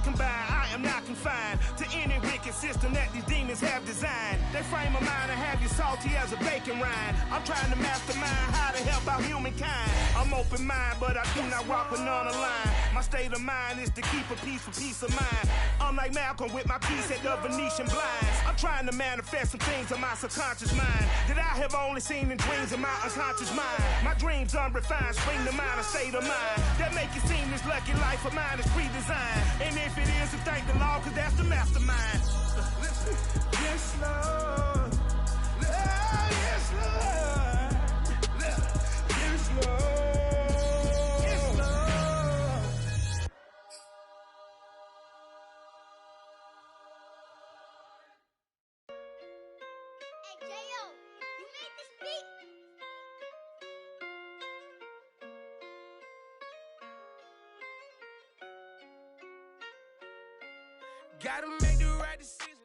combine, I am not confined to any wicked system that these demons have designed. They frame of mind and have you salty as a bacon rind. I'm trying to mastermind how to help out humankind. I'm open mind, but I do not walk another line. My state of mind is to keep a peace for peace of mind. Unlike Malcolm with my piece at the Venetian blinds, I'm trying to manifest some things in my subconscious mind that I have only seen in dreams in my unconscious mind. My dreams unrefined, spring to mind, a state of mind that make it seem this lucky life of mine is pre-designed. And if it is, then thank the Lord, cause that's the mastermind. Yes, Lord. Yes, Lord. Yes, Lord. Gotta make the right decision.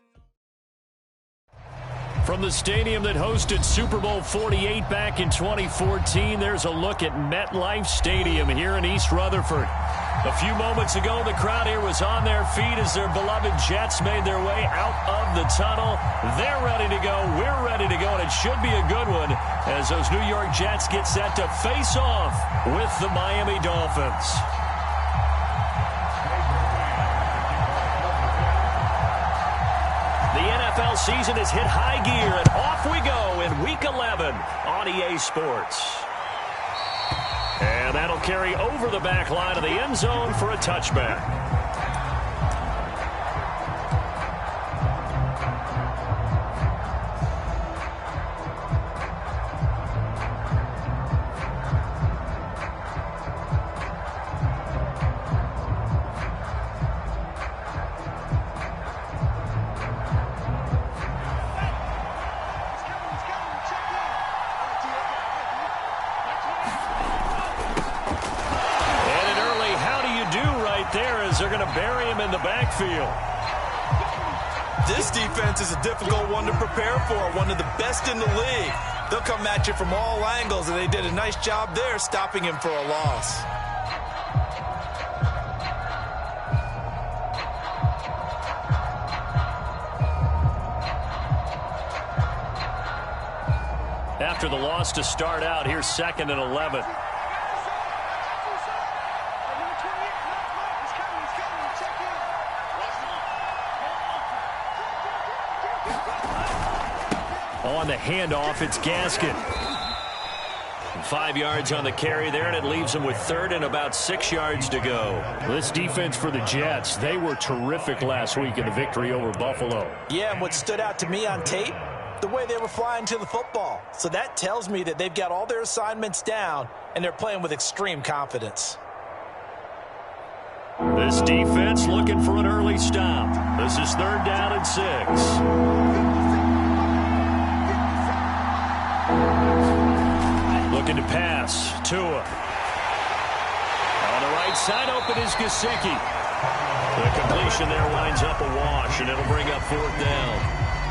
From the stadium that hosted Super Bowl 48 back in 2014, there's a look at MetLife Stadium here in East Rutherford. A few moments ago, the crowd here was on their feet as their beloved Jets made their way out of the tunnel. They're ready to go. We're ready to go, and it should be a good one as those New York Jets get set to face off with the Miami Dolphins. The NFL season has hit high gear, and off we go in Week 11 on EA Sports. And that'll carry over the back line of the end zone for a touchback. They're going to bury him in the backfield. This defense is a difficult one to prepare for, one of the best in the league. They'll come at you from all angles, and they did a nice job there stopping him for a loss. After the loss to start out, here's 2nd and 11. On the handoff, it's Gaskin. 5 yards on the carry there, and it leaves them with 3rd and about 6 yards to go. This defense for the Jets, they were terrific last week in the victory over Buffalo. Yeah, and what stood out to me on tape, the way they were flying to the football. So that tells me that they've got all their assignments down, and they're playing with extreme confidence. This defense looking for an early stop. This is 3rd down and 6. Looking to pass. Tua. On the right side, open is Gesicki. The completion there winds up a wash, and it'll bring up 4th down.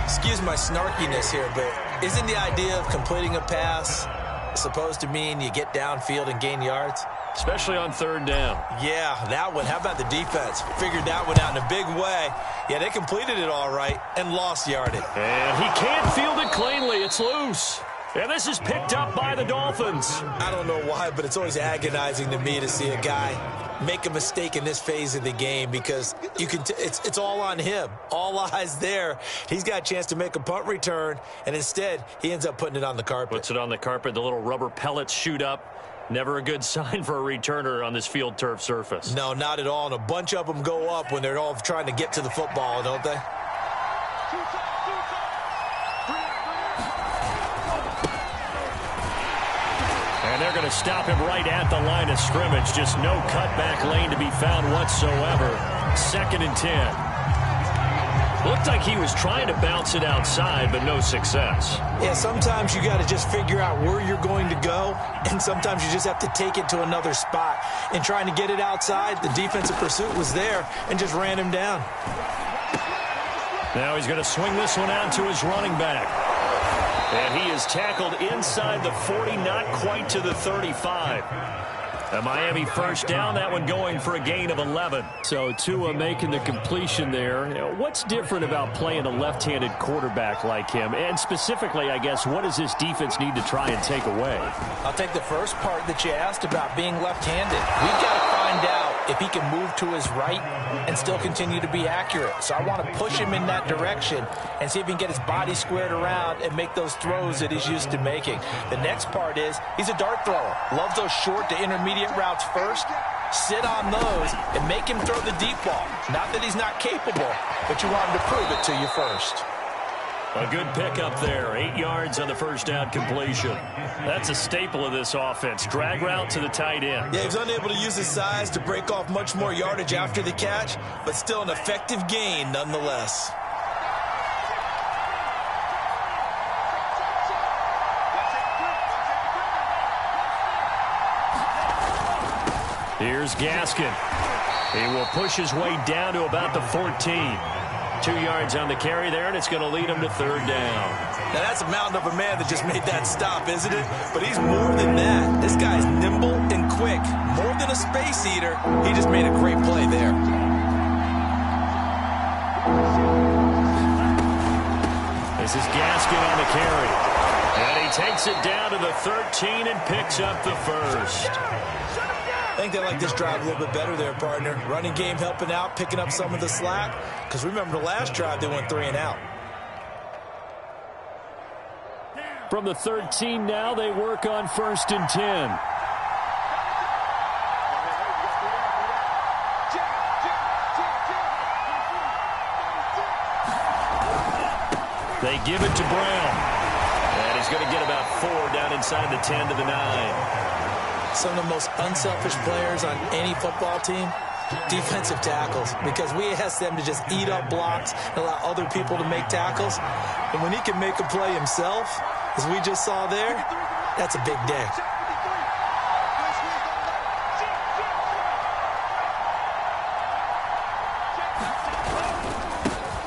Excuse my snarkiness here, but isn't the idea of completing a pass supposed to mean you get downfield and gain yards? Especially on 3rd down. Yeah, that one. How about the defense? Figured that one out in a big way. Yeah, they completed it all right and lost yardage. And he can't field it cleanly. It's loose. And this is picked up by the Dolphins. I don't know why, but it's always agonizing to me to see a guy make a mistake in this phase of the game because you can it's all on him. All eyes there. He's got a chance to make a punt return, and instead he ends up putting it on the carpet. Puts it on the carpet. The little rubber pellets shoot up. Never a good sign for a returner on this field turf surface. No, not at all. And a bunch of them go up when they're all trying to get to the football, don't they? And they're going to stop him right at the line of scrimmage. Just no cutback lane to be found whatsoever. 2nd and 10. Looked like he was trying to bounce it outside, but no success. Yeah, sometimes you got to just figure out where you're going to go, and sometimes you just have to take it to another spot. And trying to get it outside, the defensive pursuit was there and just ran him down. Now he's going to swing this one out to his running back. And he is tackled inside the 40, not quite to the 35. A Miami first down, that one going for a gain of 11. So Tua making the completion there. What's different about playing a left-handed quarterback like him? And specifically, I guess, what does this defense need to try and take away? I'll take the first part that you asked about being left-handed. We've got to find out if he can move to his right and still continue to be accurate. So I want to push him in that direction and see if he can get his body squared around and make those throws that he's used to making. The next part is he's a dart thrower. Loves those short to intermediate routes first. Sit on those and make him throw the deep ball. Not that he's not capable, but you want him to prove it to you first. A good pickup there. 8 yards on the first down completion. That's a staple of this offense. Drag route to the tight end. Yeah, he was unable to use his size to break off much more yardage after the catch, but still an effective gain nonetheless. Here's Gaskin. He will push his way down to about the 14. 2 yards on the carry there, and it's going to lead him to third down. Now, that's a mountain of a man that just made that stop, isn't it? But he's more than that. This guy's nimble and quick. More than a space eater. He just made a great play there. This is Gaskin on the carry. And he takes it down to the 13 and picks up the first. I think they like this drive a little bit better there, partner. Running game helping out, picking up some of the slack. Because remember, the last drive, they went 3 and out. From the 13 now, they work on 1st and 10. They give it to Brown. And he's going to get about 4 down inside the 10 to the 9. Some of the most unselfish players on any football team, defensive tackles, because we ask them to just eat up blocks and allow other people to make tackles. And when he can make a play himself, as we just saw there, that's a big day.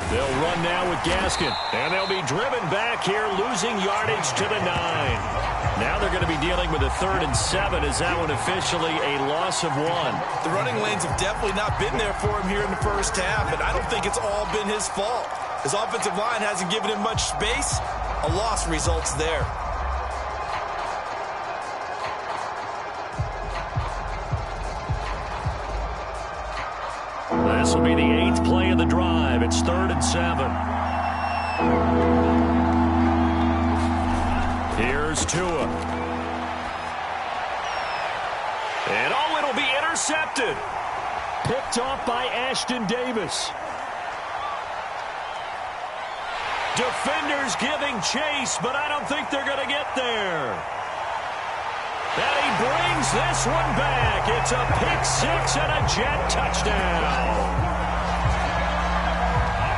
They'll run now with Gaskin, and they'll be driven back here, losing yardage to the 9. Now they're going to be dealing with a 3rd and 7. Is that one officially a loss of 1? The running lanes have definitely not been there for him here in the first half, and I don't think it's all been his fault. His offensive line hasn't given him much space. A loss results there. This will be the 8th play of the drive. It's 3rd and 7. Here's Tua. And it'll be intercepted. Picked off by Ashton Davis. Defenders giving chase, but I don't think they're going to get there. And he brings this one back. It's a pick-6 and a Jet touchdown.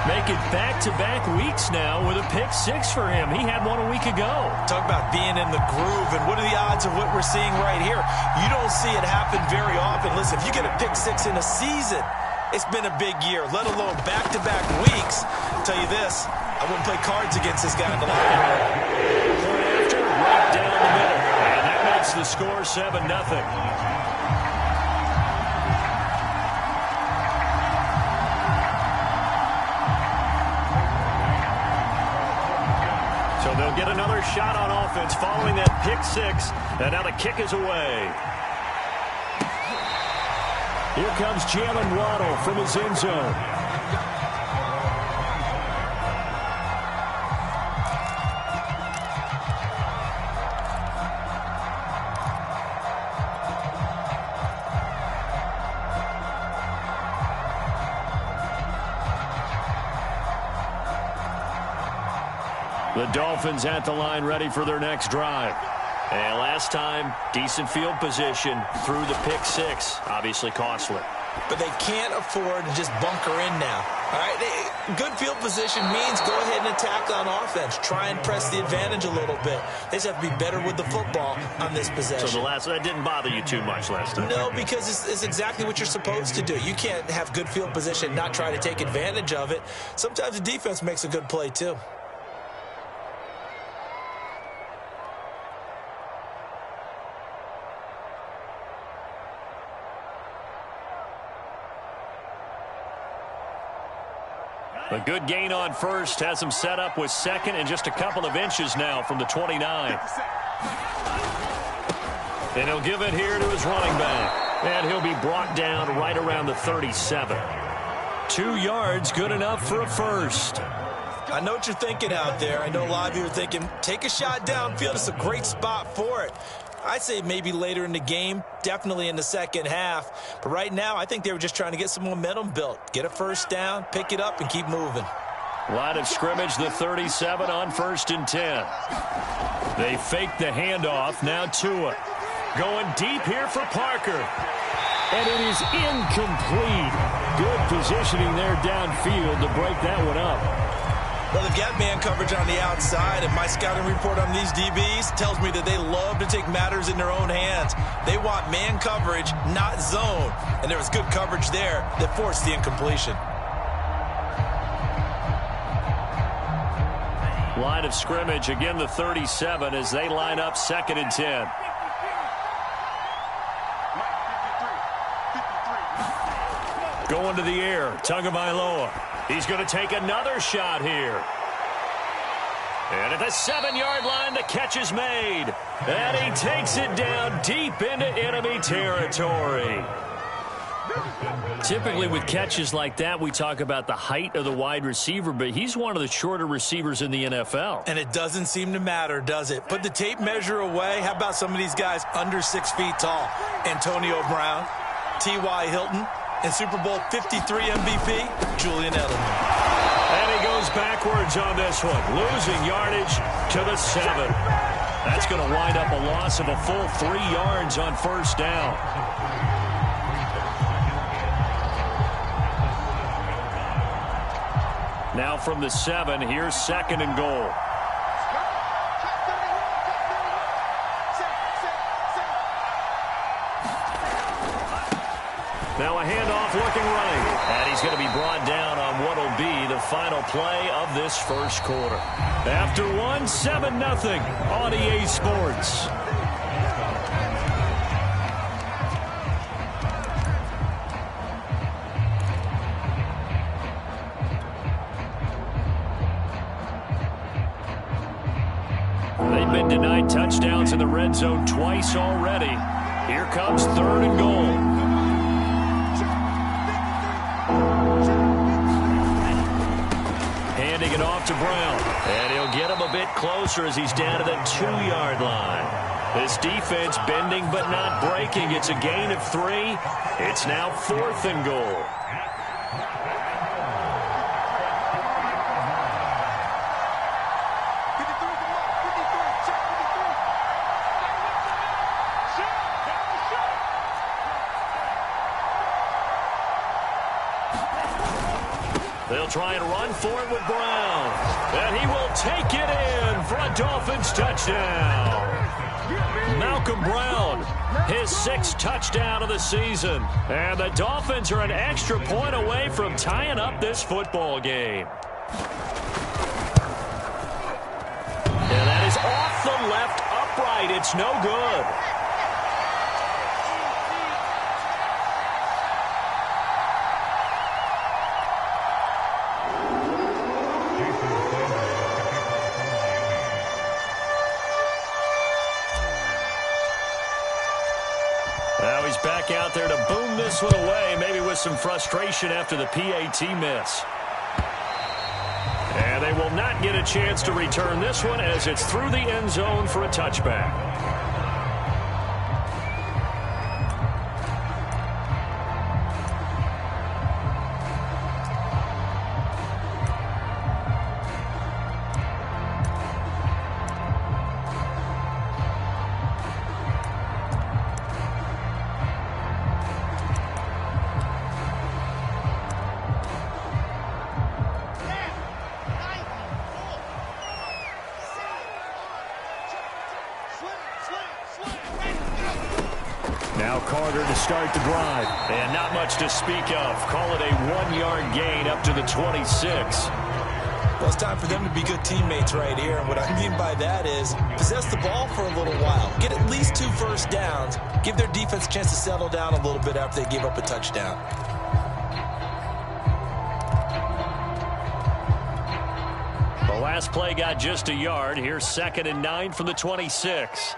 Making back-to-back weeks now with a pick-6 for him. He had one a week ago. Talk about being in the groove, and what are the odds of what we're seeing right here? You don't see it happen very often. Listen, if you get a pick-6 in a season, it's been a big year, let alone back-to-back weeks. I'll tell you this, I wouldn't play cards against this guy in the locker room. Point after, right down the middle. And that makes the score 7-0. So they'll get another shot on offense following that pick-6. And now the kick is away. Here comes Jalen Waddle from his end zone. The Dolphins at the line ready for their next drive. And last time, decent field position through the pick-6. Obviously costly. But they can't afford to just bunker in now. All right, good field position means go ahead and attack on offense. Try and press the advantage a little bit. They just have to be better with the football on this possession. So that didn't bother you too much last time? No, because it's exactly what you're supposed to do. You can't have good field position and not try to take advantage of it. Sometimes the defense makes a good play too. A good gain on first has him set up with second and just a couple of inches now from the 29. And he'll give it here to his running back. And he'll be brought down right around the 37. 2 yards, good enough for a first. I know what you're thinking out there. I know a lot of you are thinking, take a shot downfield. It's a great spot for it. I'd say maybe later in the game, definitely in the second half. But right now, I think they were just trying to get some momentum built. Get a first down, pick it up, and keep moving. Line of scrimmage, the 37 on 1st and 10. They fake the handoff. Now Tua. Going deep here for Parker. And it is incomplete. Good positioning there downfield to break that one up. Well, they've got man coverage on the outside, and my scouting report on these DBs tells me that they love to take matters in their own hands. They want man coverage, not zone. And there was good coverage there that forced the incompletion. Line of scrimmage, again the 37 as they line up 2nd and 10. Going to the air, Tagovailoa. He's going to take another shot here. And at the 7-yard line, the catch is made. And he takes it down deep into enemy territory. Typically with catches like that, we talk about the height of the wide receiver, but he's one of the shorter receivers in the NFL. And it doesn't seem to matter, does it? Put the tape measure away. How about some of these guys under 6 feet tall? Antonio Brown, T.Y. Hilton, and Super Bowl 53 MVP, Julian Edelman. And he goes backwards on this one, losing yardage to the 7. That's going to wind up a loss of a full 3 yards on first down. Now from the 7, here's 2nd and goal. Now a handoff looking right. And he's going to be brought down on what will be the final play of this first quarter. After one, 7-0 on EA Sports. They've been denied touchdowns in the red zone twice already. Here comes 3rd and goal. Handing it off to Brown. And he'll get him a bit closer as he's down to the 2-yard line. This defense bending but not breaking. It's a gain of 3. It's now 4th and goal. They'll try and run for it with Brown. And he will take it in for a Dolphins touchdown. Malcolm Brown, his 6th touchdown of the season. And the Dolphins are an extra point away from tying up this football game. And that is off the left upright. It's no good. Now he's back out there to boom this one away, maybe with some frustration after the PAT miss. And they will not get a chance to return this one as it's through the end zone for a touchback. Now Carter to start the drive. And not much to speak of. Call it a 1-yard gain up to the 26. Well, it's time for them to be good teammates right here. And what I mean by that is possess the ball for a little while. Get at least 2 first downs. Give their defense a chance to settle down a little bit after they give up a touchdown. last play got just a yard. Here's 2nd and 9 from the 26.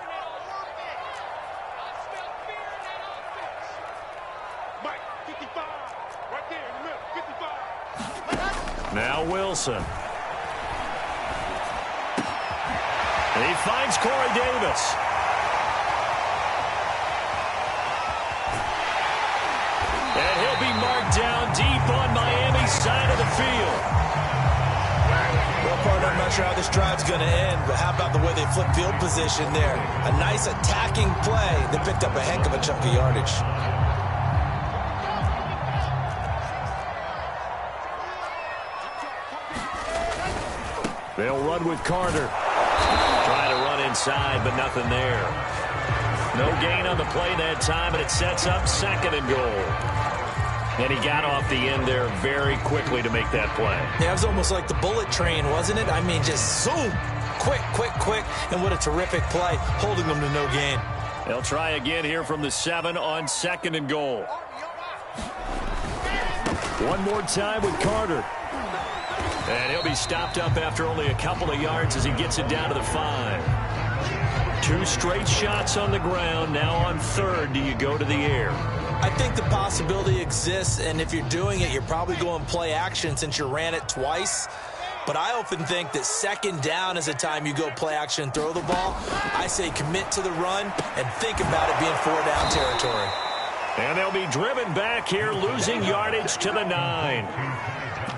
Now Wilson. And he finds Corey Davis. And he'll be marked down deep on Miami's side of the field. Well, partner, I'm not sure how this drive's going to end, but how about the way they flip field position there? A nice attacking play. They picked up a heck of a chunk of yardage. They'll run with Carter. Trying to run inside, but nothing there. No gain on the play that time, and it sets up 2nd and goal. And he got off the end there very quickly to make that play. Yeah, it was almost like the bullet train, wasn't it? I mean, just zoom. Quick, quick, quick. And what a terrific play, holding them to no gain. They'll try again here from the 7 on 2nd and goal. One more time with Carter. And he'll be stopped up after only a couple of yards as he gets it down to the 5. 2 straight shots on the ground. Now on 3rd, do you go to the air? I think the possibility exists, and if you're doing it, you're probably going play action since you ran it twice. But I often think that 2nd down is a time you go play action and throw the ball. I say commit to the run and think about it being 4-down territory. And they'll be driven back here, losing yardage to the 9.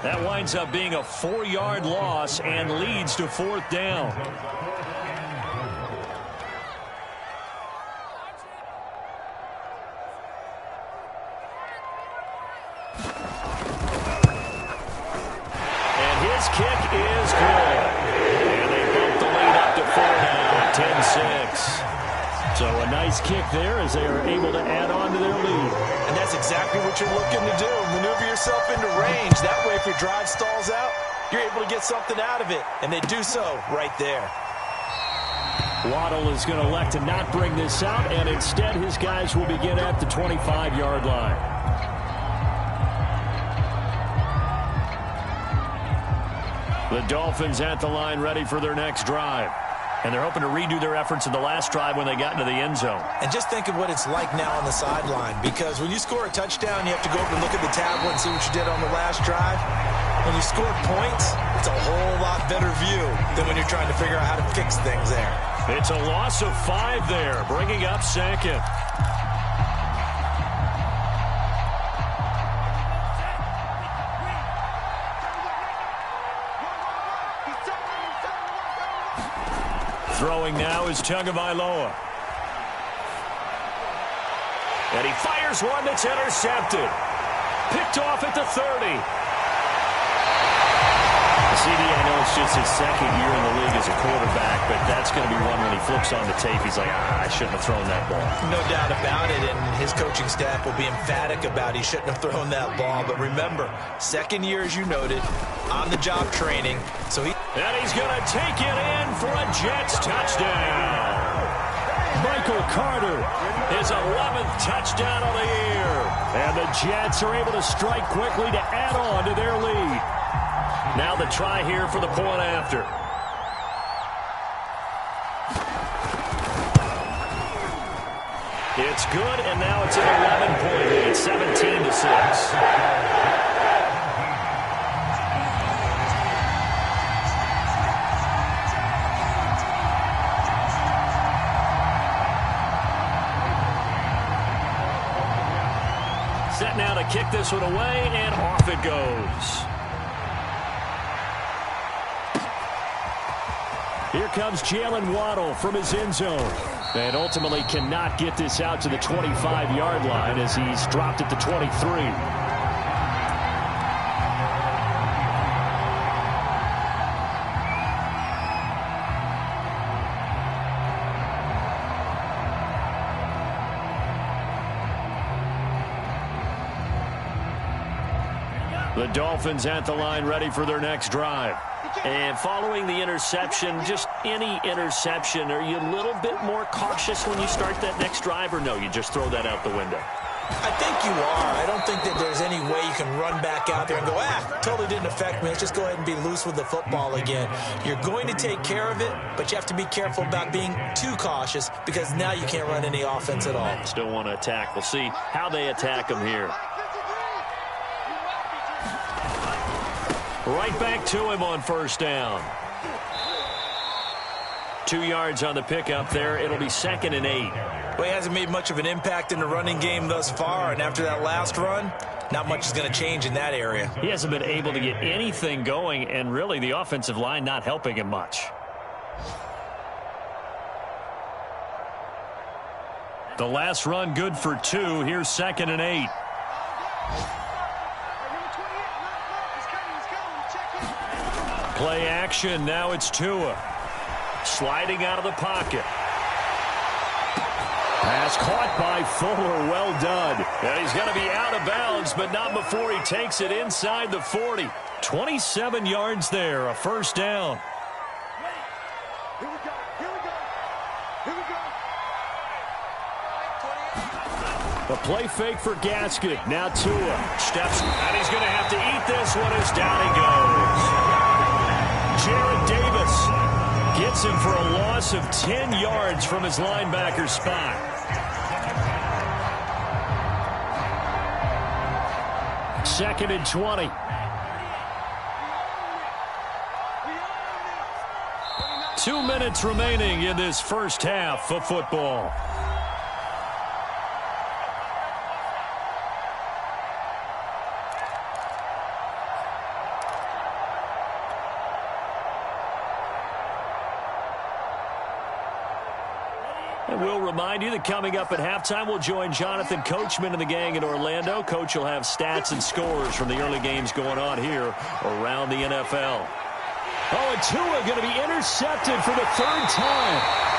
That winds up being a 4-yard loss and leads to 4th down. And his kick is good. And they bump the lead up to 4 now, 10-6. So a nice kick there as they are able to add on to their lead. And that's exactly what you're looking to do. Maneuver yourself into range. That way, if your drive stalls out, you're able to get something out of it. And they do so right there. Waddle is going to elect to not bring this out, and instead his guys will begin at the 25-yard line. The Dolphins at the line ready for their next drive. And they're hoping to redo their efforts in the last drive when they got into the end zone. And just think of what it's like now on the sideline, because when you score a touchdown, you have to go over and look at the tablet and see what you did on the last drive. When you score points, it's a whole lot better view than when you're trying to figure out how to fix things there. It's a loss of 5 there, bringing up 2nd. Throwing now is Tagovailoa. And he fires one that's intercepted. Picked off at the 30. CD, I know it's just his 2nd year in the league as a quarterback, but that's going to be one when he flips on the tape. He's like, I shouldn't have thrown that ball. No doubt about it, and his coaching staff will be emphatic about he shouldn't have thrown that ball. But remember, 2nd year, as you noted, on-the-job training. So and he's going to take it in for a Jets touchdown. Michael Carter, his 11th touchdown of the year. And the Jets are able to strike quickly to add on to their lead. Now the try here for the point after. It's good, and now it's an 11-point lead, 17-6. Set now to kick this one away, and off it goes. Here comes Jalen Waddle from his end zone. And ultimately cannot get this out to the 25-yard line as he's dropped at the 23. The Dolphins at the line ready for their next drive. And following the interception, just any interception, are you a little bit more cautious when you start that next drive, or no, you just throw that out the window? I think you are. I don't think that there's any way you can run back out there and go, totally didn't affect me. Let's just go ahead and be loose with the football again. You're going to take care of it, but you have to be careful about being too cautious because now you can't run any offense at all. Still want to attack. We'll see how they attack him here. Right back to him on first down. 2 yards on the pickup there. It'll be 2nd and 8. Well, he hasn't made much of an impact in the running game thus far, and after that last run, not much is going to change in that area. He hasn't been able to get anything going, and really the offensive line not helping him much. The last run good for 2. Here's 2nd and 8. Play action. Now it's Tua. Sliding out of the pocket. Pass caught by Fuller. Well done. And he's going to be out of bounds, but not before he takes it inside the 40. 27 yards there. A first down. A play fake for Gasket. Now Tua steps, and he's going to have to eat this one as down he goes. Jared Davis gets him for a loss of 10 yards from his linebacker spot. Second and 20. Two minutes remaining in this first half of football. And we'll remind you that coming up at halftime, we'll join Jonathan Coachman and the gang in Orlando. Coach will have stats and scores from the early games going on here around the NFL. Oh, and Tua going to be intercepted for the 3rd time.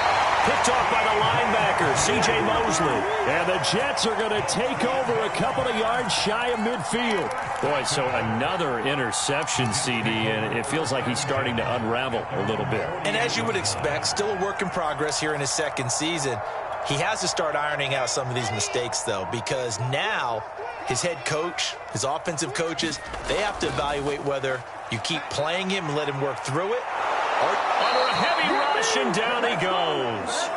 Picked off by the linebacker, C.J. Mosley. And the Jets are going to take over a couple of yards shy of midfield. Boy, so another interception, CD, and it feels like he's starting to unravel a little bit. And as you would expect, still a work in progress here in his 2nd season. He has to start ironing out some of these mistakes, though, because now his head coach, his offensive coaches, they have to evaluate whether you keep playing him and let him work through it, or under a heavy rush, and down he goes.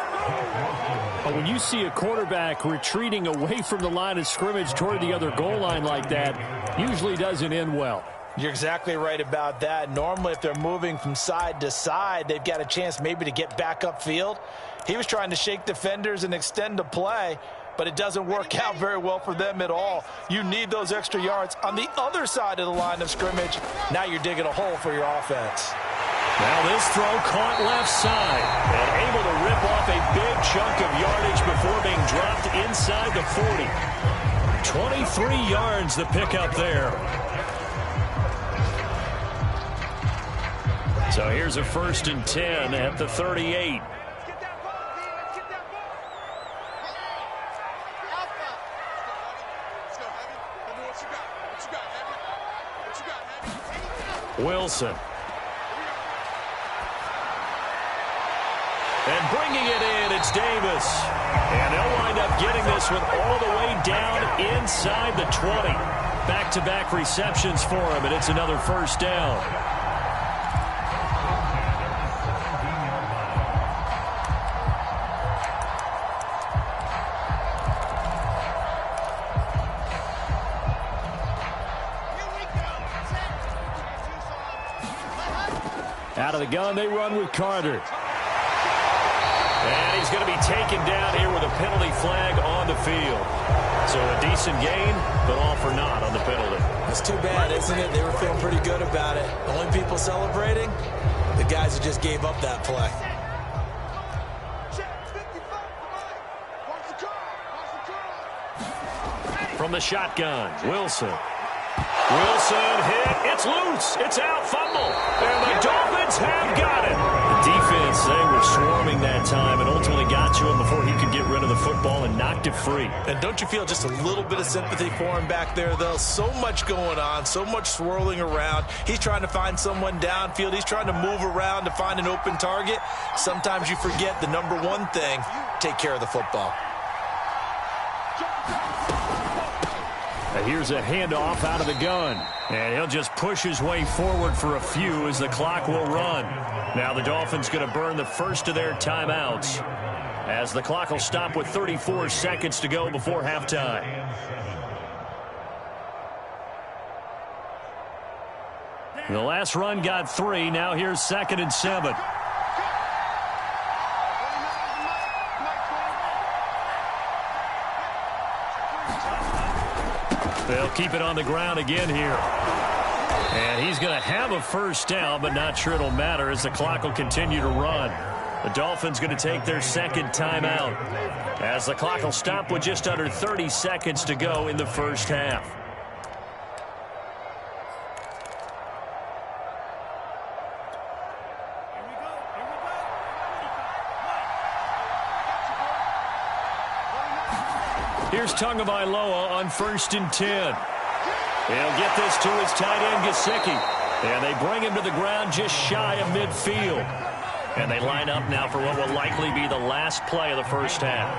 But when you see a quarterback retreating away from the line of scrimmage toward the other goal line like that, usually doesn't end well. You're exactly right about that. Normally, if they're moving from side to side, they've got a chance maybe to get back upfield. He was trying to shake defenders and extend the play, but it doesn't work out very well for them at all. You need those extra yards on the other side of the line of scrimmage. Now you're digging a hole for your offense. Now this throw caught left side and able to rip off a big chunk of yardage before being dropped inside the 40. 23 yards the pickup there. So here's a 1st and 10 at the 38. Wilson. And bringing it in, it's Davis. And they'll wind up getting this one all the way down inside the 20. Back-to-back receptions for him, and it's another first down. Out of the gun, they run with Carter. And he's going to be taken down here with a penalty flag on the field. So a decent gain, but all for naught on the penalty. That's too bad, isn't it? They were feeling pretty good about it. The only people celebrating, the guys who just gave up that play. From the shotgun, Wilson. Wilson hit. It's loose. It's out. Fumble. And the Dolphins have got it. The defense, they were swarming that time and ultimately got to him before he could get rid of the football and knocked it free. And don't you feel just a little bit of sympathy for him back there, though? So much going on, so much swirling around. He's trying to find someone downfield. He's trying to move around to find an open target. Sometimes you forget the number one thing, take care of the football. here's a handoff out of the gun. And he'll just push his way forward for a few as the clock will run. Now the Dolphins going to burn the first of their timeouts as the clock will stop with 34 seconds to go before halftime. The last run got 3. Now here's 2nd and 7. They'll keep it on the ground again here. And he's going to have a first down, but not sure it'll matter as the clock will continue to run. The Dolphins going to take their second timeout as the clock will stop with just under 30 seconds to go in the first half. Here's Tagovailoa on 1st and 10. He'll get this to his tight end, Gesicki. And they bring him to the ground just shy of midfield. And they line up now for what will likely be the last play of the first half.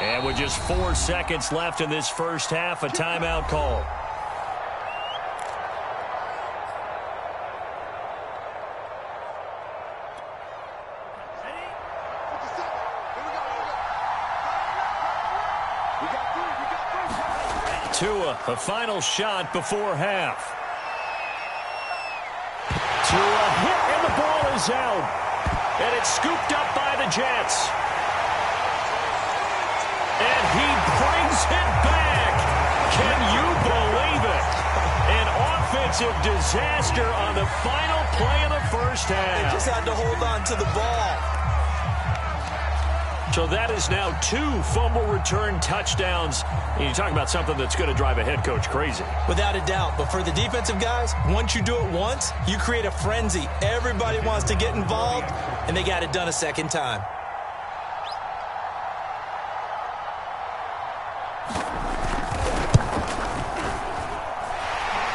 And with just 4 seconds left in this first half, a timeout call. Tua, a final shot before half. Tua hit, and the ball is out. And it's scooped up by the Jets. And he brings it back. Can you believe it? An offensive disaster on the final play of the first half. They just had to hold on to the ball. So that is now 2 fumble return touchdowns. And you talk about something that's going to drive a head coach crazy. Without a doubt. But for the defensive guys, once you do it once, you create a frenzy. Everybody wants to get involved, and they got it done a second time.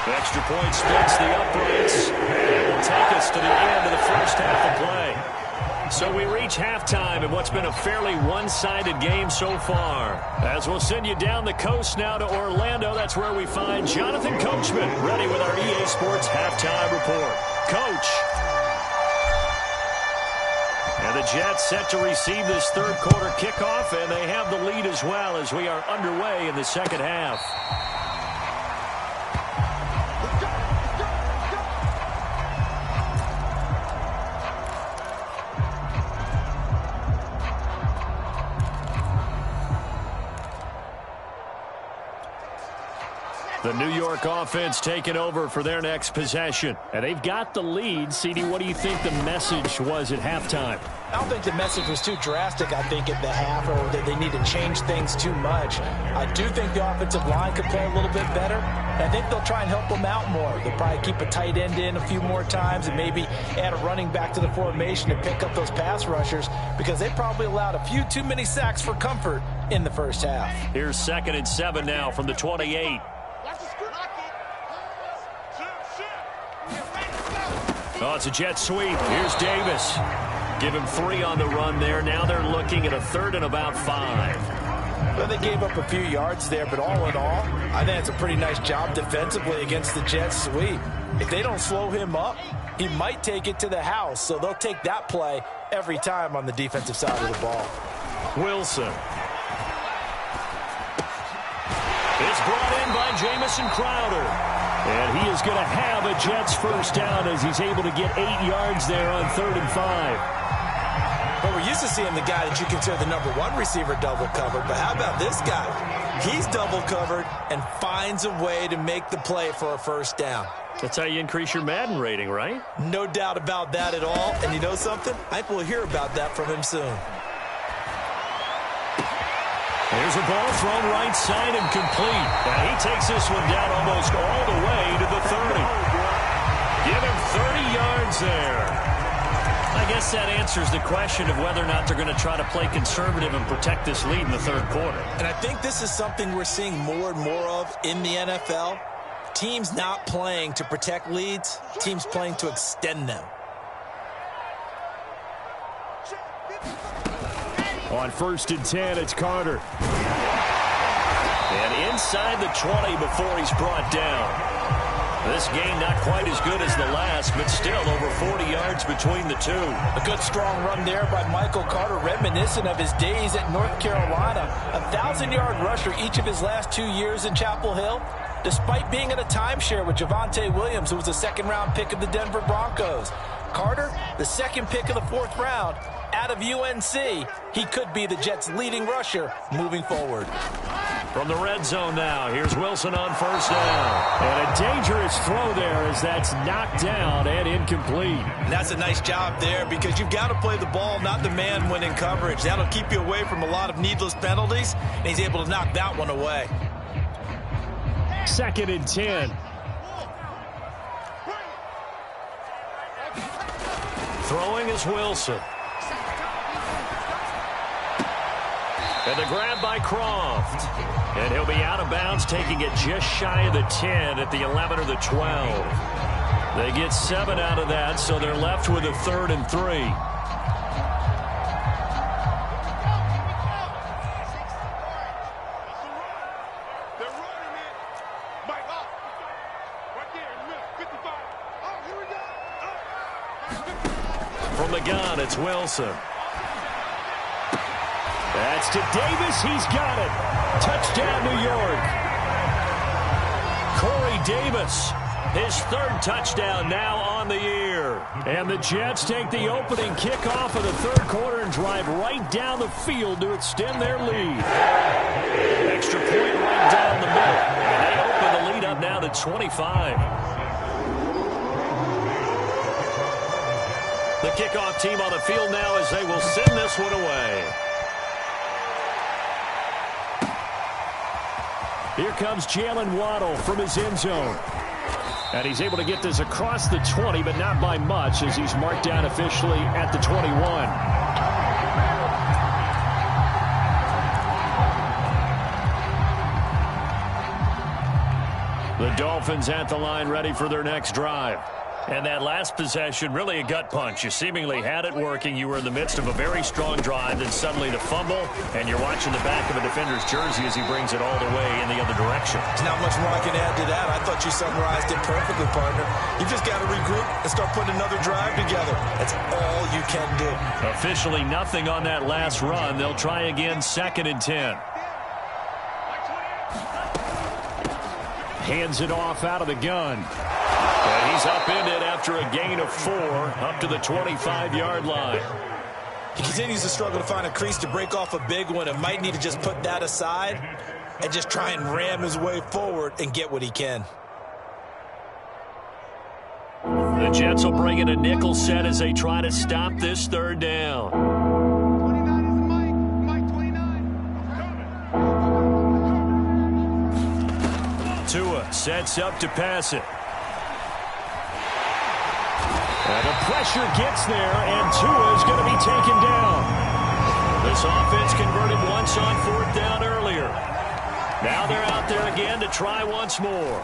Extra point splits the uprights. And will take us to the end of the first half of play. So we reach halftime in what's been a fairly one-sided game so far. As we'll send you down the coast now to Orlando, that's where we find Jonathan Coachman, ready with our EA Sports halftime report. Coach. And the Jets set to receive this third quarter kickoff, and they have the lead as well as we are underway in the second half. The New York offense taking over for their next possession. And they've got the lead. CD, what do you think the message was at halftime? I don't think the message was too drastic, I think, at the half, or that they need to change things too much. I do think the offensive line could play a little bit better. And I think they'll try and help them out more. They'll probably keep a tight end in a few more times and maybe add a running back to the formation to pick up those pass rushers, because they probably allowed a few too many sacks for comfort in the first half. Here's 2nd and 7 now from the 28. Oh, it's a jet sweep. Here's Davis. Give him 3 on the run there. Now they're looking at a 3rd and about 5. Well, they gave up a few yards there, but all in all, I think it's a pretty nice job defensively against the Jets sweep. If they don't slow him up, he might take it to the house, so they'll take that play every time on the defensive side of the ball. Wilson. It's brought in by Jamison Crowder. And he is going to have a Jets first down as he's able to get 8 yards there on 3rd and 5. But we're used to seeing the guy that you consider the #1 receiver double covered. But how about this guy? He's double covered and finds a way to make the play for a first down. That's how you increase your Madden rating, right? No doubt about that at all. And you know something? I think we'll hear about that from him soon. There's a ball thrown right side and complete. And he takes this one down almost all the way to the 30. Give him 30 yards there. I guess that answers the question of whether or not they're going to try to play conservative and protect this lead in the third quarter. And I think this is something we're seeing more and more of in the NFL. Teams not playing to protect leads, teams playing to extend them. On 1st and 10, it's Carter. And inside the 20 before he's brought down. This game not quite as good as the last, but still over 40 yards between the two. A good strong run there by Michael Carter, reminiscent of his days at North Carolina. A 1,000-yard rusher each of his last 2 years in Chapel Hill, despite being in a timeshare with Javonte Williams, who was a second-round pick of the Denver Broncos. Carter, the second pick of the 4th round, out of UNC. He could be the Jets' leading rusher moving forward. From the red zone now, here's Wilson on first down. And a dangerous throw there as that's knocked down and incomplete. And that's a nice job there because you've got to play the ball, not the man when in coverage. That'll keep you away from a lot of needless penalties, and he's able to knock that one away. 2nd and 10. Throwing is Wilson. And the grab by Croft. And he'll be out of bounds, taking it just shy of the 10 at the 11 or the 12. They get 7 out of that, so they're left with a 3rd and 3. From the gun, it's Wilson. That's to Davis. He's got it. Touchdown, New York. Corey Davis, his 3rd touchdown now on the year. And the Jets take the opening kickoff of the 3rd quarter and drive right down the field to extend their lead. Extra point right down the middle. And they open the lead up now to 25. The kickoff team on the field now as they will send this one away. Here comes Jalen Waddle from his end zone. And he's able to get this across the 20, but not by much as he's marked down officially at the 21. The Dolphins at the line ready for their next drive. And that last possession, really a gut punch. You seemingly had it working. You were in the midst of a very strong drive, then suddenly the fumble, and you're watching the back of a defender's jersey as he brings it all the way in the other direction. There's not much more I can add to that. I thought you summarized it perfectly, partner. You just got to regroup and start putting another drive together. That's all you can do. Officially nothing on that last run. They'll try again, 2nd and 10. Hands it off out of the gun. And he's upended after a gain of 4 up to the 25-yard line. He continues to struggle to find a crease to break off a big one and might need to just put that aside and just try and ram his way forward and get what he can. The Jets will bring in a nickel set as they try to stop this 3rd down. Tua sets up to pass it. And the pressure gets there, and Tua is going to be taken down. This offense converted once on 4th down earlier. Now they're out there again to try once more.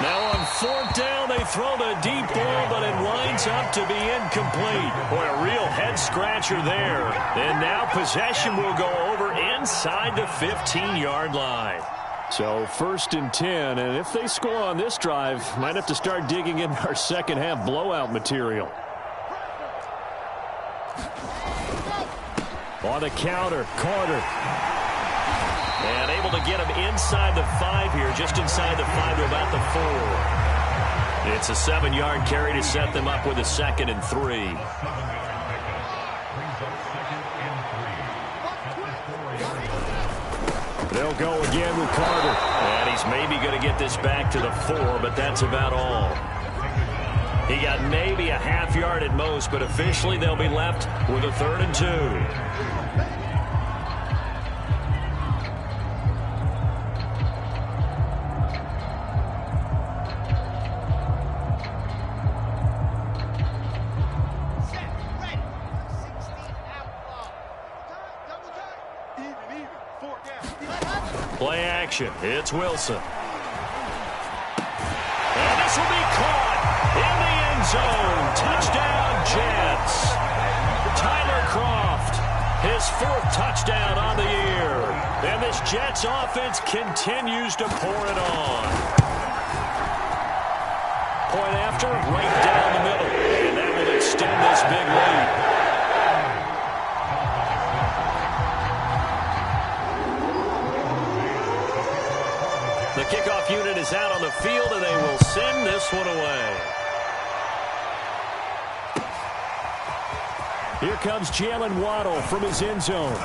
Now on 4th down, they throw the deep ball, but it winds up to be incomplete. Boy, a real head-scratcher there. And now possession will go over inside the 15-yard line. So 1st and 10, and if they score on this drive, might have to start digging in our second-half blowout material. On the counter, Carter. And able to get him inside the 5 here, just inside the 5 to about the 4. It's a 7-yard carry to set them up with a 2nd and 3. They'll go again with Carter. And he's maybe going to get this back to the 4, but that's about all. He got maybe a half yard at most, but officially they'll be left with a 3rd and 2. Play action. It's Wilson. And this will be caught in the end zone. Touchdown, Jets. Tyler Croft. His 4th touchdown on the year. And this Jets offense continues to pour it on. Point after, right down the middle. And that will extend this big lead. The kickoff unit is out on the field, and they will send this one away. Here comes Jalen Waddle from his end zone.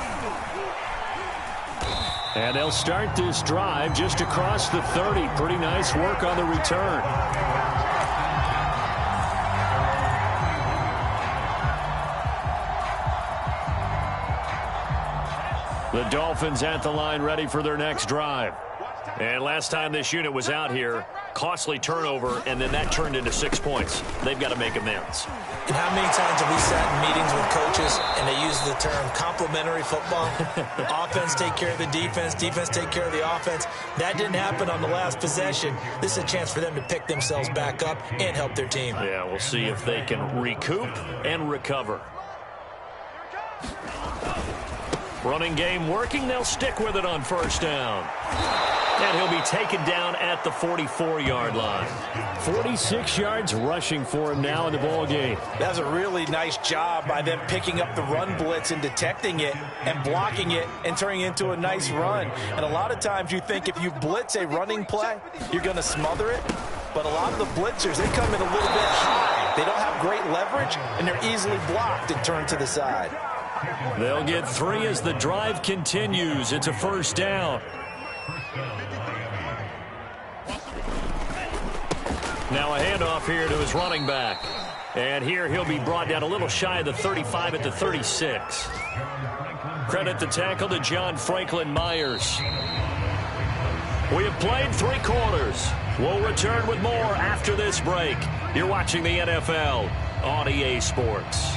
And they'll start this drive just across the 30. Pretty nice work on the return. The Dolphins at the line ready for their next drive. And last time this unit was out here, costly turnover, and then that turned into 6 points. They've got to make amends. And how many times have we sat in meetings with coaches and they use the term complementary football? Offense take care of the defense, defense take care of the offense. That didn't happen on the last possession. This is a chance for them to pick themselves back up and help their team. Yeah, we'll see if they can recoup and recover. Running game working. They'll stick with it on first down. And he'll be taken down at the 44-yard line. 46 yards rushing for him now in the ball game. That was a really nice job by them picking up the run blitz and detecting it and blocking it and turning it into a nice run. And a lot of times you think if you blitz a running play, you're going to smother it. But a lot of the blitzers, they come in a little bit high. They don't have great leverage, and they're easily blocked and turned to the side. They'll get 3 as the drive continues. It's a first down. Now a handoff here to his running back. And here he'll be brought down a little shy of the 35 at the 36. Credit the tackle to John Franklin Myers. We have played 3 quarters. We'll return with more after this break. You're watching the NFL on EA Sports.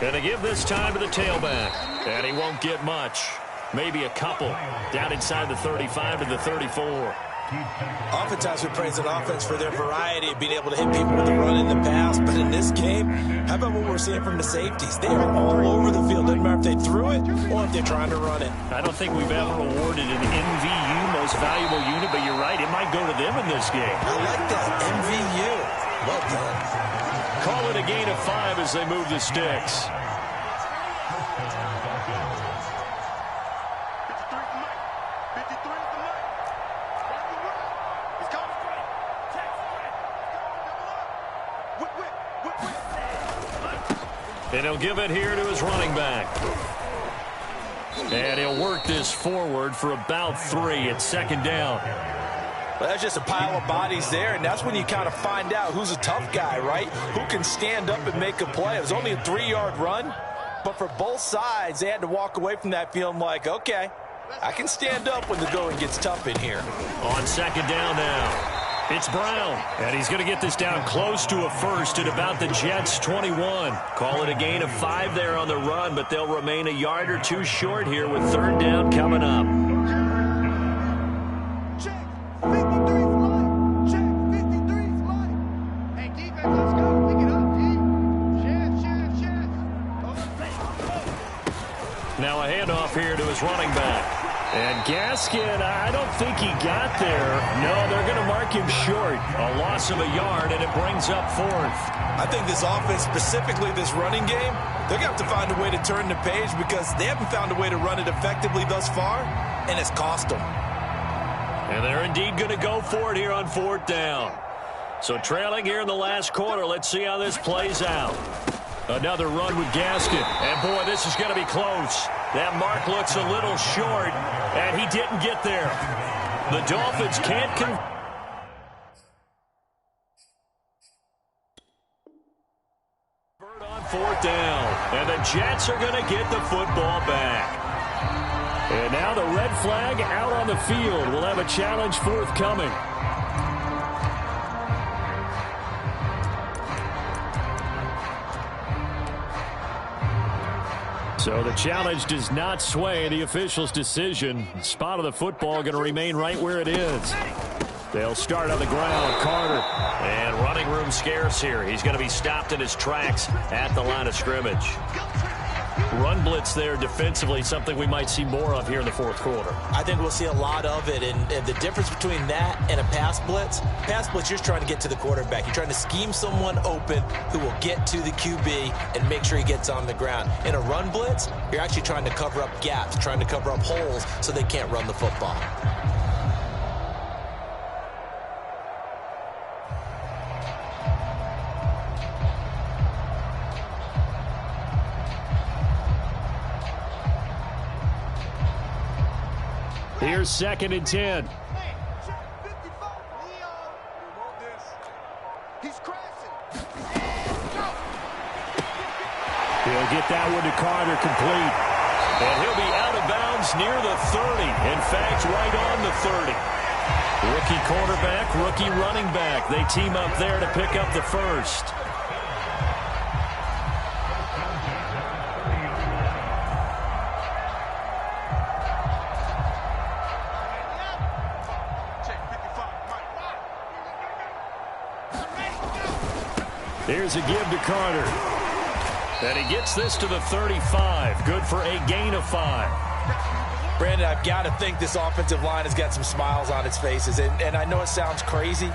Going to give this time to the tailback. And he won't get much. Maybe a couple. Down inside the 35 to the 34. Oftentimes we praise an offense for their variety of being able to hit people with the run in the pass. But in this game, how about what we're seeing from the safeties? They are all over the field. Doesn't matter if they threw it or if they're trying to run it. I don't think we've ever awarded an MVU, most valuable unit, but you're right. It might go to them in this game. I like that. MVU. Well done. Call it a gain of 5 as they move the sticks. And he'll give it here to his running back. And he'll work this forward for about 3 at second down. Well, that's just a pile of bodies there, and that's when you kind of find out who's a tough guy, right? Who can stand up and make a play. It was only a 3-yard run, but for both sides, they had to walk away from that feeling like, okay, I can stand up when the going gets tough in here. On second down now. It's Brown, and he's going to get this down close to a first at about the Jets' 21. Call it a gain of 5 there on the run, but they'll remain a yard or 2 short here with third down coming up. Check. 53 flight. Check. 53 flight. Hey, defense, let's go. Pick it up, D. Chance. Now a handoff here to his running back. And Gaskin, I don't think he got there. No, they're going to mark him short. A loss of a yard, and it brings up 4th. I think this offense, specifically this running game, they're going to have to find a way to turn the page because they haven't found a way to run it effectively thus far, and it's cost them. And they're indeed going to go for it here on 4th down. So trailing here in the last quarter, let's see how this plays out. Another run with Gaskin. And, boy, this is going to be close. That mark looks a little short, and he didn't get there. The Dolphins can't convert on 4th down. And the Jets are going to get the football back. And now the red flag out on the field. We'll have a challenge forthcoming. So the challenge does not sway the official's decision. The spot of the football going to remain right where it is. They'll start on the ground. Carter. And running room scarce here. He's going to be stopped in his tracks at the line of scrimmage. Run blitz there defensively, something we might see more of here in the fourth quarter. I think we'll see a lot of it, and the difference between that and a pass blitz, you're just trying to get to the quarterback. You're trying to scheme someone open who will get to the QB and make sure he gets on the ground. In a run blitz, you're actually trying to cover up gaps, trying to cover up holes so they can't run the football. Here's 2nd and 10. He'll get that one to Carter, complete. And he'll be out of bounds near the 30. In fact, right on the 30. Rookie quarterback, rookie running back. They team up there to pick up the first. Here's a give to Carter. And he gets this to the 35. Good for a gain of 5. Brandon, I've got to think this offensive line has got some smiles on its faces. And I know it sounds crazy,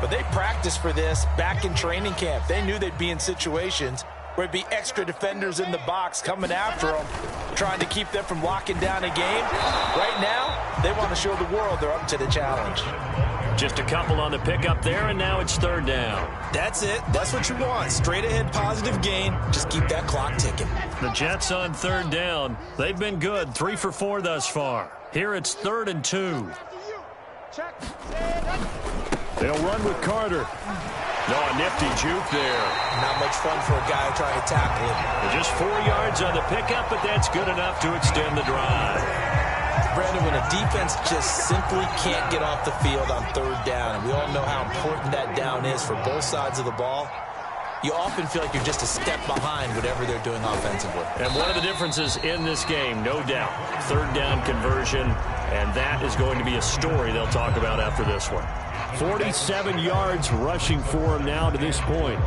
but they practiced for this back in training camp. They knew they'd be in situations where it'd be extra defenders in the box coming after them, trying to keep them from locking down a game. Right now, they want to show the world they're up to the challenge. Just a couple on the pickup there, and now it's 3rd down. That's it. That's what you want. Straight ahead positive gain. Just keep that clock ticking. The Jets on 3rd down. They've been good. 3 for 4 thus far. Here it's 3rd and 2. They'll run with Carter. No, a nifty juke there. Not much fun for a guy trying to tackle him. Just 4 yards on the pickup, but that's good enough to extend the drive. Brandon, when a defense just simply can't get off the field on 3rd down, and we all know how important that down is for both sides of the ball, you often feel like you're just a step behind whatever they're doing offensively. And one of the differences in this game, no doubt, 3rd down conversion, and that is going to be a story they'll talk about after this one. 47 yards rushing for him now to this point.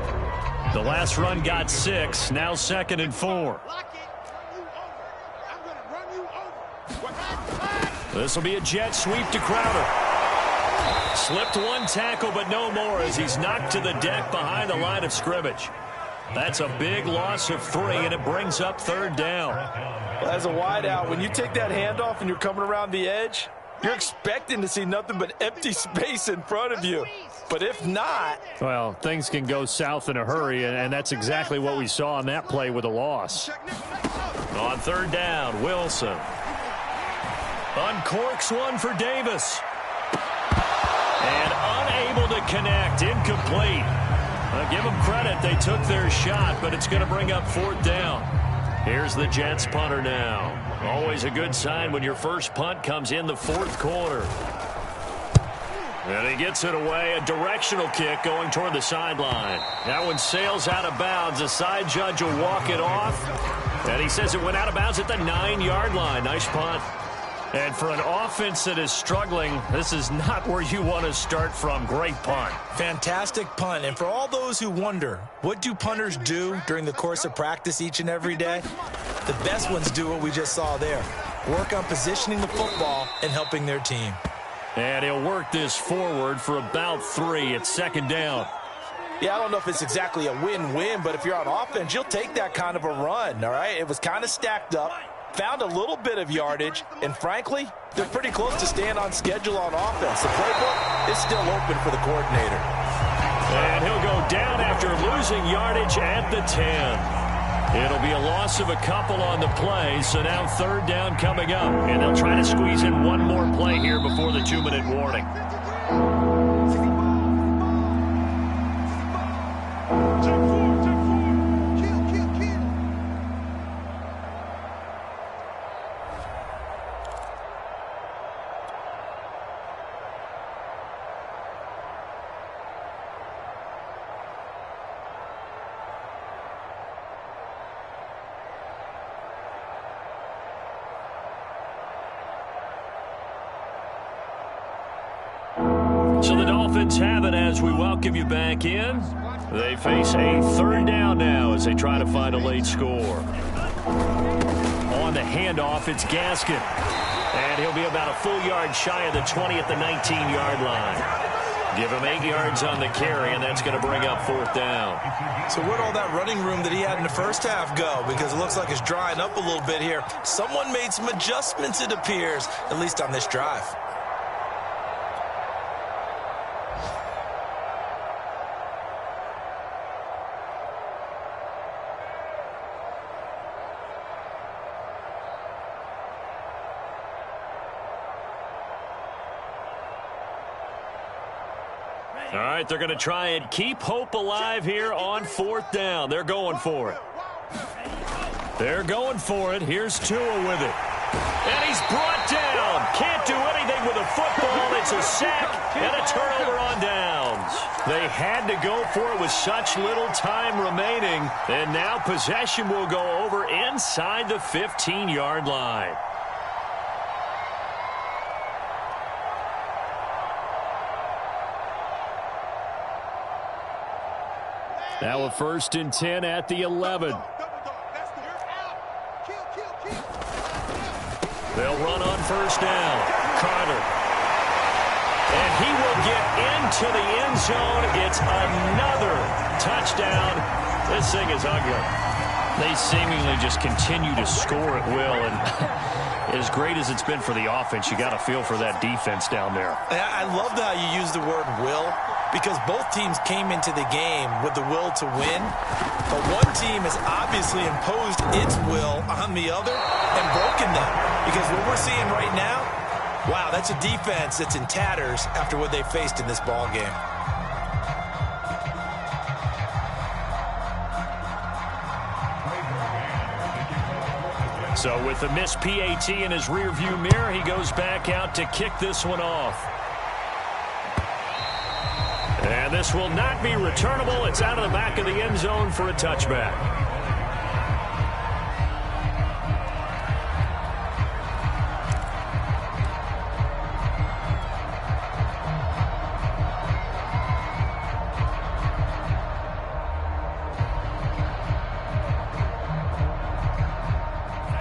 The last run got 6, now 2nd and 4. This will be a jet sweep to Crowder. Slipped one tackle, but no more as he's knocked to the deck behind the line of scrimmage. That's a big loss of 3, and it brings up 3rd down. Well, as a wideout, when you take that handoff and you're coming around the edge, you're expecting to see nothing but empty space in front of you. But if not... Well, things can go south in a hurry, and that's exactly what we saw on that play with a loss. On 3rd down, Wilson uncorks one for Davis. And unable to connect, incomplete. Give them credit, they took their shot, but it's going to bring up 4th down. Here's the Jets punter now. Always a good sign when your first punt comes in the 4th quarter. And he gets it away, a directional kick going toward the sideline. That one sails out of bounds. The side judge will walk it off. And he says it went out of bounds at the 9-yard line. Nice punt. And for an offense that is struggling, this is not where you want to start from. Great punt. Fantastic punt. And for all those who wonder, what do punters do during the course of practice each and every day? The best ones do what we just saw there. Work on positioning the football and helping their team. And he'll work this forward for about 3. It's 2nd down. Yeah, I don't know if it's exactly a win-win, but if you're on offense, you'll take that kind of a run, all right? It was kind of stacked up. Found a little bit of yardage, and frankly, they're pretty close to staying on schedule on offense. The playbook is still open for the coordinator. And he'll go down after losing yardage at the 10. It'll be a loss of a couple on the play, so now 3rd down coming up. And they'll try to squeeze in one more play here before the 2-minute warning. Dolphins have it as we welcome you back in. They face a third down now as they try to find a late score. On the handoff, it's Gaskin. And he'll be about a full yard shy of the 20 at the 19-yard line. Give him 8 yards on the carry, and that's going to bring up 4th down. So where'd all that running room that he had in the first half go? Because it looks like it's drying up a little bit here. Someone made some adjustments, it appears, at least on this drive. All right, they're going to try and keep hope alive here on 4th down. They're going for it. They're going for it. Here's Tua with it. And he's brought down. Can't do anything with a football. It's a sack and a turnover on downs. They had to go for it with such little time remaining. And now possession will go over inside the 15-yard line. Now a 1st and 10 at the 11. They'll run on 1st down. Carter. And he will get into the end zone. It's another touchdown. This thing is ugly. They seemingly just continue to score at will. And as great as it's been for the offense, you got to feel for that defense down there. I love how you use the word will, because both teams came into the game with the will to win, but one team has obviously imposed its will on the other and broken them. Because what we're seeing right now, wow, that's a defense that's in tatters after what they faced in this ball game. So with the missed PAT in his rearview mirror, he goes back out to kick this one off. And this will not be returnable. It's out of the back of the end zone for a touchback.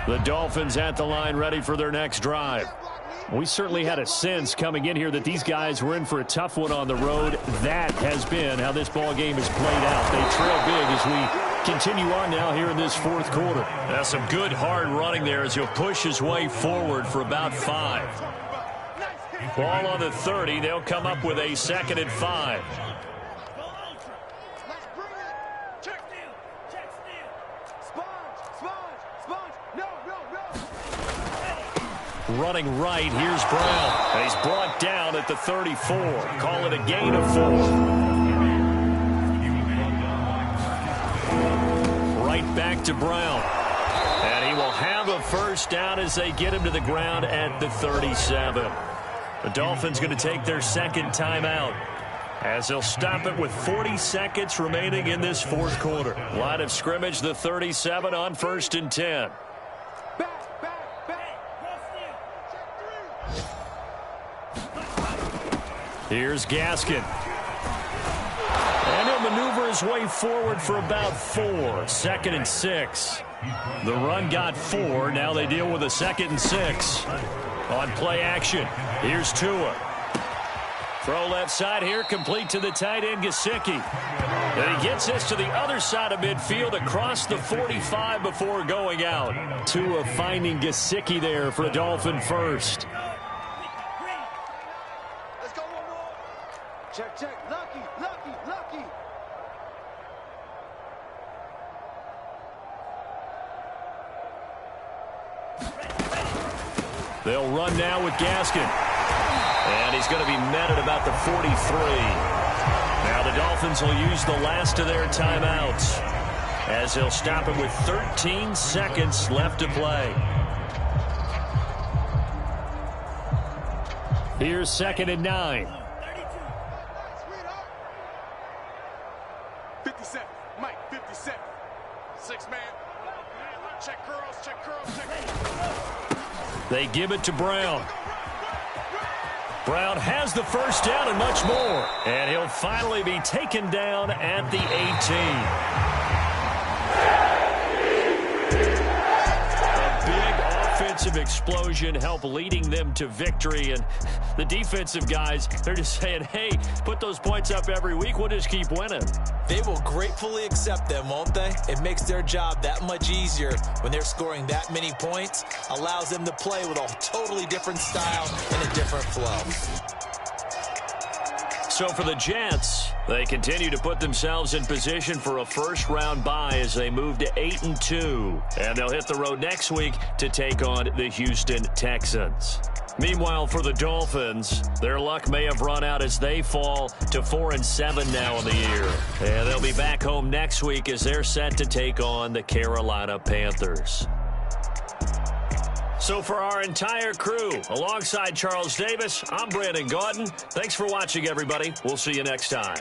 The Dolphins at the line, ready for their next drive. We certainly had a sense coming in here that these guys were in for a tough one on the road. That has been how this ball game has played out. They trail big as we continue on now here in this 4th quarter. That's some good hard running there as he'll push his way forward for about 5. Ball on the 30. They'll come up with a 2nd and 5. Running right, here's Brown. And he's brought down at the 34. Call it a gain of 4. Right back to Brown. And he will have a 1st down as they get him to the ground at the 37. The Dolphins going to take their 2nd timeout as they'll stop it with 40 seconds remaining in this 4th quarter. Line of scrimmage, the 37 on 1st and 10. Here's Gaskin. And he'll maneuver his way forward for about 4. 2nd and 6. The run got 4. Now they deal with a 2nd and 6. On play action, here's Tua. Throw left side here, complete to the tight end, Gesicki. And he gets this to the other side of midfield across the 45 before going out. Tua finding Gesicki there for a Dolphin 1st. Check, check, lucky. They'll run now with Gaskin. And he's going to be met at about the 43. Now the Dolphins will use the last of their timeouts as they'll stop it with 13 seconds left to play. Here's 2nd and 9. 57, Mike, 57. 6-man. Check curls, check curls, check curls. They give it to Brown. Brown has the first down and much more. And he'll finally be taken down at the 18. Offensive explosion help leading them to victory, and the defensive guys, they're just saying, hey, put those points up every week, we'll just keep winning. They will gratefully accept them, won't they? It makes their job that much easier when they're scoring that many points, allows them to play with a totally different style and a different flow. So for the Jets, they continue to put themselves in position for a first-round bye as they move to 8-2. And they'll hit the road next week to take on the Houston Texans. Meanwhile, for the Dolphins, their luck may have run out as they fall to 4-7 now in the year. And they'll be back home next week as they're set to take on the Carolina Panthers. So for our entire crew, alongside Charles Davis, I'm Brandon Gaudin. Thanks for watching, everybody. We'll see you next time.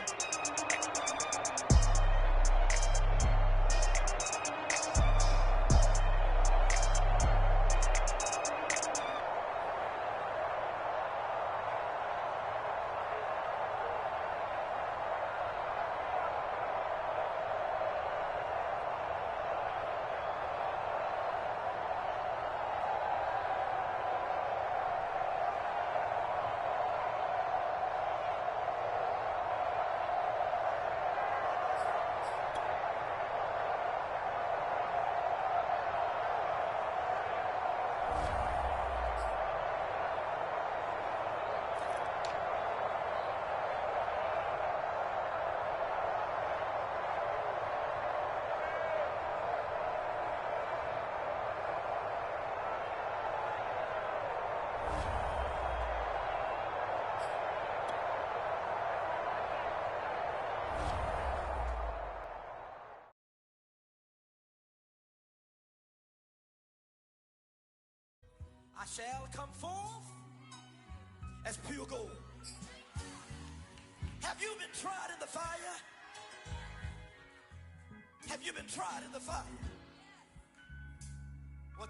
I shall come forth as pure gold. Have you been tried in the fire? Have you been tried in the fire? Well,